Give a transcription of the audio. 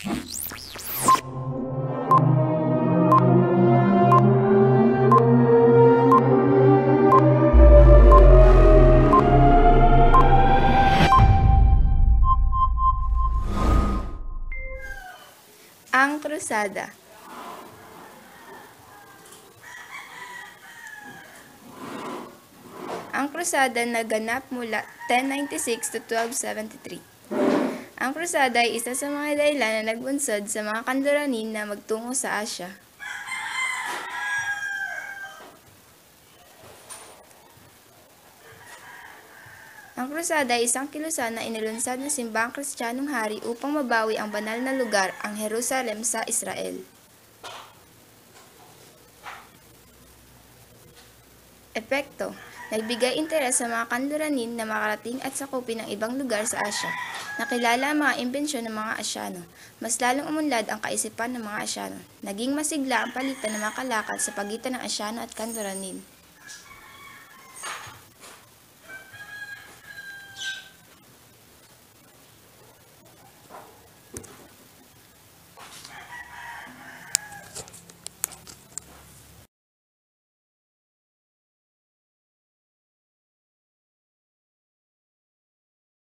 Ang krusada. Ang krusada naganap mula 1096 to 1273. Ang krusada ay isa sa mga dahilan na nagbunsod sa mga kanluranin na magtungo sa Asya. Ang krusada ay isang kilusan na inilunsad ng simbahang Kristiyanong hari upang mabawi ang banal na lugar, ang Jerusalem sa Israel. Epekto: nagbigay interes sa mga kanluranin na makarating at sakupin ang ibang lugar sa Asya. Nakilala ang mga imbensyon ng mga Asyano. Mas lalong umunlad ang kaisipan ng mga Asyano. Naging masigla ang palitan ng mga kalakal sa pagitan ng Asyano at kanluranin.